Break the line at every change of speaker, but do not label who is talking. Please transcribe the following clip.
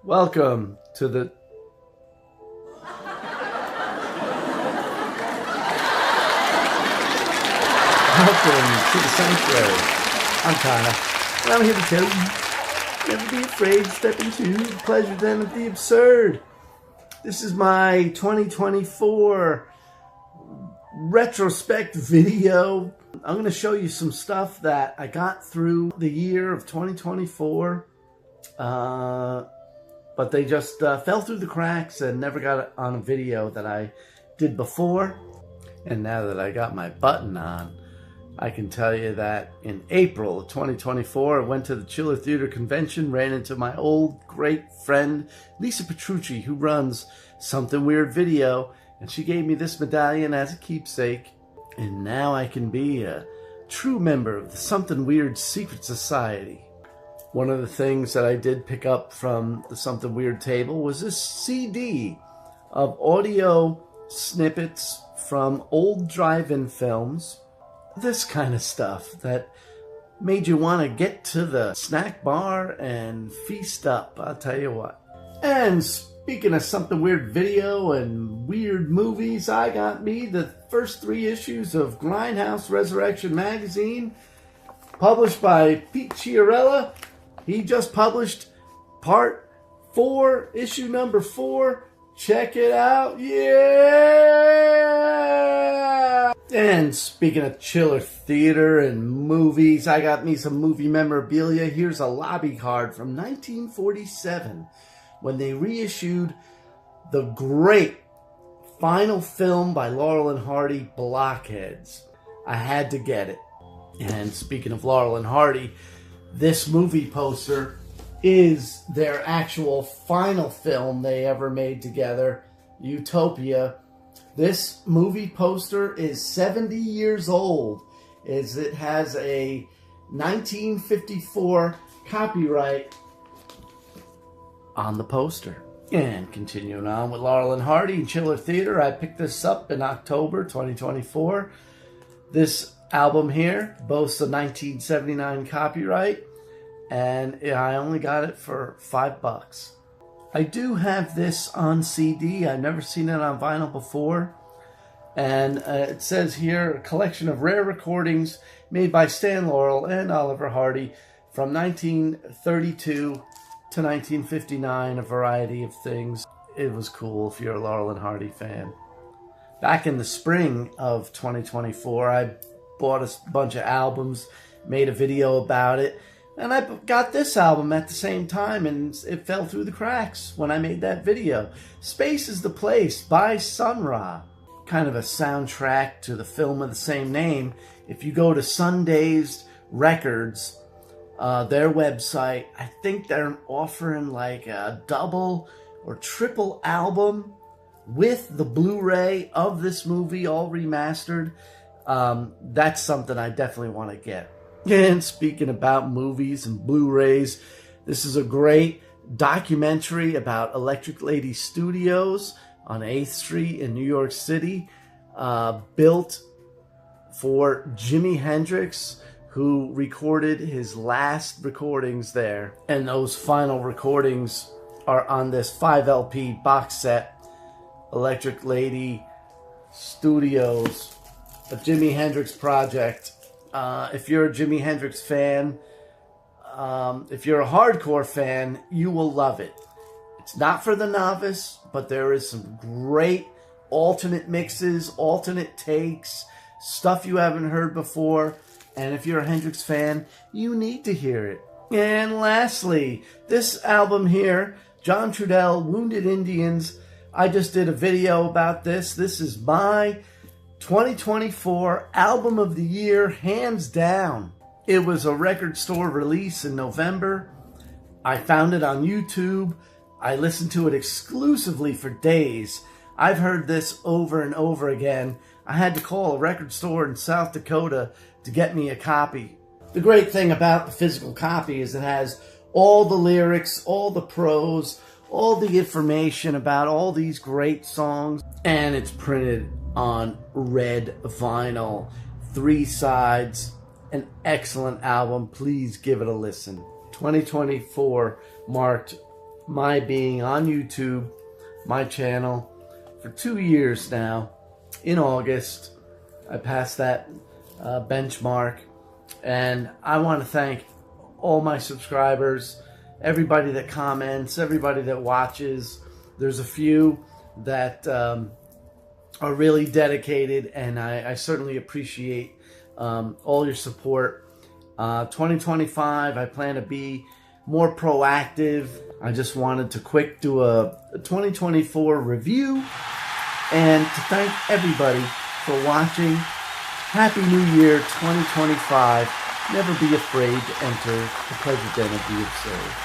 Welcome to the... Welcome to the sanctuary. I'm Connor, and I'm here to tell you, never be afraid, step into the pleasure den of the absurd. This is my 2024 retrospect video. I'm going to show you some stuff that I got through the year of 2024, but they just fell through the cracks and never got on a video that I did before. And now that I got my button on, I can tell you that in April of 2024, I went to the Chiller Theater Convention, ran into my old great friend, Lisa Petrucci, who runs Something Weird Video, and she gave me this medallion as a keepsake. And now I can be a true member of the Something Weird Secret Society. One of the things that I did pick up from the Something Weird table was this CD of audio snippets from old drive-in films. This kind of stuff that made you want to get to the snack bar and feast up, I'll tell you what. And speaking of Something Weird Video and weird movies, I got me the first 3 issues of Grindhouse Resurrection magazine, published by Pete Chiarella. He just published part 4, issue number 4. Check it out. Yeah! And speaking of Chiller Theater and movies, I got me some movie memorabilia. Here's a lobby card from 1947 when they reissued the great final film by Laurel and Hardy, Blockheads. I had to get it. And speaking of Laurel and Hardy, this movie poster is their actual final film they ever made together, Utopia. This movie poster is 70 years old, as it has a 1954 copyright on the poster. And continuing on with Laurel and Hardy and Chiller Theater, I picked this up in October 2024. This album here boasts a 1979 copyright, and I only got it for $5. I do have this on CD. I've never seen it on vinyl before. And it says here, a collection of rare recordings made by Stan Laurel and Oliver Hardy from 1932 to 1959, a variety of things. It was cool if you're a Laurel and Hardy fan. Back in the spring of 2024, I bought a bunch of albums, made a video about it, and I got this album at the same time, and it fell through the cracks when I made that video. Space is the Place by Sun Ra. Kind of a soundtrack to the film of the same name. If you go to Sundazed Records, their website, I think they're offering like a double or triple album with the Blu-ray of this movie all remastered. That's something I definitely want to get. And speaking about movies and Blu-rays, this is a great documentary about Electric Lady Studios on 8th Street in New York City, built for Jimi Hendrix, who recorded his last recordings there. And those final recordings are on this 5 LP box set, Electric Lady Studios, a Jimi Hendrix project. If you're a Jimi Hendrix fan, if you're a hardcore fan, you will love it. It's not for the novice, but there is some great alternate mixes, alternate takes, stuff you haven't heard before. And if you're a Hendrix fan, you need to hear it. And lastly, this album here, John Trudell, Wounded Indians. I just did a video about this. This is my 2024 album of the year, hands down. It was a record store release in November. I found it on YouTube. I listened to it exclusively for days. I've heard this over and over again. I had to call a record store in South Dakota to get me a copy. The great thing about the physical copy is it has all the lyrics, all the prose, all the information about all these great songs, and it's printed on red vinyl, 3 sides, an excellent album. Please give it a listen. 2024 marked my being on YouTube, my channel, for 2 years now. In August, I passed that benchmark, and I want to thank all my subscribers, everybody that comments, everybody that watches. There's a few that are really dedicated, and I certainly appreciate all your support. 2025, I plan to be more proactive. I just wanted to do a 2024 review, and to thank everybody for watching. Happy New Year 2025. Never be afraid to enter the pleasure den of the absurd.